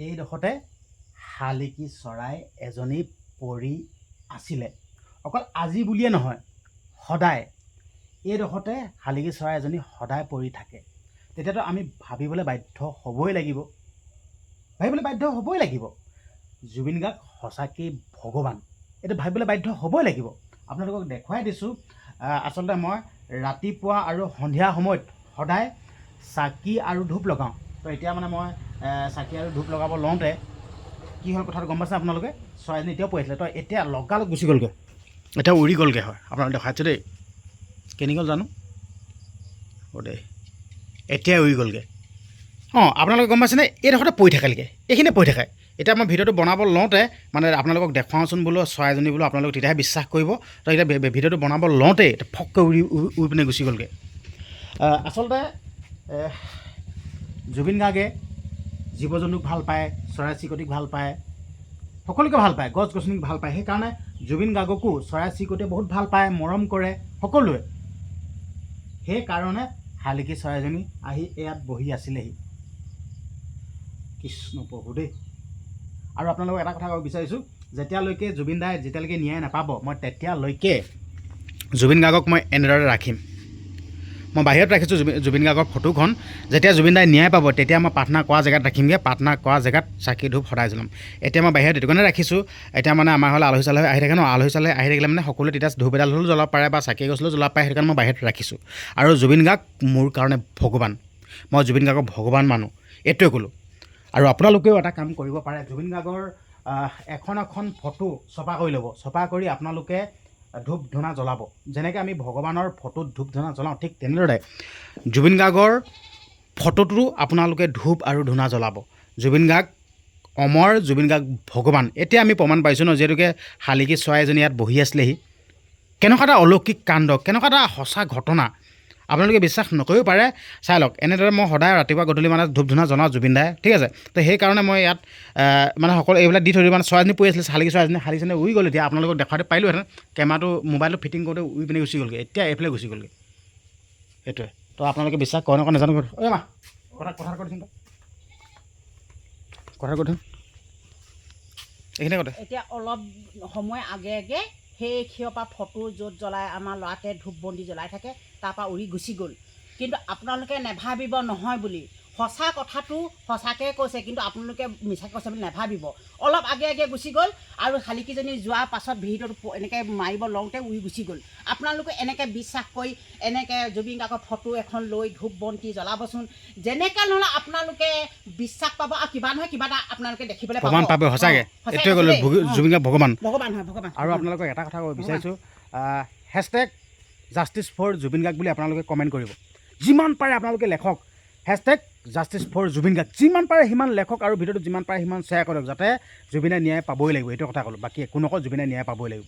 এইডোখৰতে শালিকী চৰাই এজনী পৰি আছিলে। অকল আজি বুলিয়ে নহয়, সদায় এইডোখৰতে শালিকী চৰাই এজনী সদায় পৰি থাকে। তেতিয়াতো আমি ভাবিবলৈ বাধ্য হ'বই লাগিব, জুবিন গাৰ্গ সঁচাকেই ভগৱান, এইটো ভাবিবলৈ বাধ্য হ'বই লাগিব। আপোনালোকক দেখুৱাই দিছোঁ। আচলতে মই ৰাতিপুৱা আৰু সন্ধিয়া সময়ত সদায় চাকি আৰু ধূপ লগাওঁ। তো এতিয়া মানে মই চাকি আৰু ধূপ লগাব লওঁতে কি হ'ল কথাটো গম পাইছে আপোনালোকে? চৰাইজনী এতিয়াও পৰি আছিলে। তো এতিয়া লগালগ গুচি গ'লগৈ, এতিয়া উৰি গ'লগৈ। হয়, আপোনালোকে দেখাইছে দেই, কেনি গ'ল জানো? দেই, এতিয়াই উৰি গ'লগৈ। আপোনালোকে গম পাইছেনে? এইডোখৰতে পৰি থাকেলৈকে, এইখিনিতে পৰি থাকে। এতিয়া মই ভিডিঅ'টো বনাব লওঁতে মানে আপোনালোকক দেখুৱাওঁচোন বোলো চৰাইজনী বোলো, আপোনালোকে তেতিয়াহে বিশ্বাস কৰিব। তো এতিয়া ভিডিঅ'টো বনাব লওঁতেই ফককৈ উৰি পিনে গুচি গ'লগৈ। আচলতে জুবিন গাৰ্গে জীৱ জন্তুক ভাল পায়, চৰাই চিৰিকটিক ভাল পায়, সকলোকে ভাল পায়, গছ গছনিক ভাল পায়। সেইকাৰণে জুবিন গাৰ্গকো চৰাই চিৰিকটিয়ে বহুত ভাল পায়, মৰম কৰে সকলোৱে। সেইকাৰণে শালিকী চৰাইজনী আহি ইয়াত বহি আছিলেহি। কৃষ্ণ প্ৰভু দেই। আৰু আপোনালোকক এটা কথা ক'ব বিচাৰিছোঁ, যেতিয়ালৈকে ন্যায় নাপাব, মই তেতিয়ালৈকে জুবিন গাৰ্গক মই এনেদৰে ৰাখিম। মই বাহিৰত ৰাখিছোঁ জুবিন গাৰ্গৰ ফটোখন। যেতিয়া জুবিন দাই ন্যায় পাব তেতিয়া মই প্ৰাৰ্থনা কৰা জেগাত ৰাখিমগৈ, প্ৰাৰ্থনা কৰা জেগাত চাকি ধূপ সদায় জ্বলাম। এতিয়া মই বাহিৰত এইটো কাৰণে ৰাখিছোঁ, এতিয়া মানে আমাৰ হ'লে আলহী চালহী আহি থাকে ন, আলহী চালহী আহি থাকিলে মানে সকলোৱে তেতিয়া ধূপ এডাল হ'লেও জ্বলাব পাৰে বা চাকি এগছ হ'লেও জ্বলাব পাৰে। সেইটো কাৰণে মই বাহিৰত ৰাখিছোঁ। আৰু জুবিন গাৰ্গ মোৰ কাৰণে ভগৱান, মই জুবিন গাৰ্গক ভগৱান মানো, এইটোৱে ক'লোঁ। আৰু আপোনালোকেও এটা কাম কৰিব পাৰে, জুবিন গাৰ্গৰ এখন ফটো ছপা কৰি ল'ব। ছপা কৰি আপোনালোকে ধূপ ধূনা জ্বলাব। যেনেকৈ আমি ভগৱানৰ ফটোত ধূপ ধূনা জ্বলাওঁ, ঠিক তেনেদৰে জুবিন গাৰ্গৰ ফটোটো আপোনালোকে ধূপ আৰু ধূনা জ্বলাব। জুবিন গাৰ্গ অমৰ, জুবিন গাৰ্গ ভগৱান। এতিয়া আমি প্ৰমাণ পাইছোঁ ন, যিহেতুকে শালিকী চৰাই এজনী ইয়াত বহি আছিলেহি। কেনেকুৱা এটা অলৌকিক কাণ্ড, কেনেকুৱা এটা সঁচা ঘটনা। আপোনালোকে বিশ্বাস নকৰিব পাৰে, চাই লওক। এনেদৰে মই সদায় ৰাতিপুৱা গধূলি মানে ধূপ ধূনা জনাওঁ জুবিন দাই, ঠিক আছে। তো সেইকাৰণে মই ইয়াত মানে সকলো এইবিলাক দি থৈ দিওঁ। মানে চৰাইজনী পৰি আছিলে, শালিকী চৰাইজনী উৰি গ'ল। এতিয়া আপোনালোকক দেখুৱাই পাৰিলোহেঁতেন, কেমেৰাটো মোবাইলটো ফিটিং কৰোঁতে উৰি পিনে গুচি গ'লগৈ। এতিয়া এইফালে গুচি গ'লগৈ, সেইটোৱে। তো আপোনালোকে বিশ্বাস কৰে নকৰে নাজানো। ঐ মা, কথা কৈছোন, এইখিনি কথা। এতিয়া অলপ সময় আগে সেই পৰা ফটো য'ত জ্বলাই আমাৰ ল'ৰাটোৱে ধূপ বন্তি জ্বলাই থাকে, তাৰপৰা উৰি গুচি গ'ল। কিন্তু আপোনালোকে নেভাবিব নহয় বুলি, সঁচা কথাটো সঁচাকৈ কৈছে, কিন্তু আপোনালোকে মিছাকৈ কৈছে বুলি নেভাবিব। অলপ আগে গুচি গ'ল, আৰু শালিকীজনী যোৱাৰ পাছত ভিডিঅ'টো এনেকৈ মাৰিব লওঁতে উৰি গুচি গ'ল। আপোনালোকে এনেকৈ বিশ্বাস কৰি এনেকৈ জুবিন গাৰ্গৰ ফটো এখন লৈ ধূপ বন্তি জ্বলাবচোন। যেনেকৈ নহ'লে আপোনালোকে বিশ্বাস পাব, আৰু কিবা নহয় কিবা এটা আপোনালোকে দেখিবলৈ প্ৰমাণ পাব। সঁচাকৈ এইটোৱে ক'লোঁ, জুবিন গাৰ্গ ভগৱান। হয়, ভগৱান। আৰু আপোনালোকক এটা কথা ক'ব বিচাৰিছোঁ, hashtag justice for Zubeen Garg বুলি আপোনালোকে কমেণ্ট কৰিব। যিমান পাৰে আপোনালোকে লেখক, hashtag justice for Zubeen Garg. যিমান পাৰে সিমান লেখক, আৰু ভিডিঅ'টো যিমান পাৰে সিমান শ্বেয়াৰ কৰক, যাতে জুবিনে ন্যায় পাবই লাগিব। এইটো কথা ক'লোঁ, বাকী একো নকওঁ, জুবিনে ন্যায় পাবই লাগিব।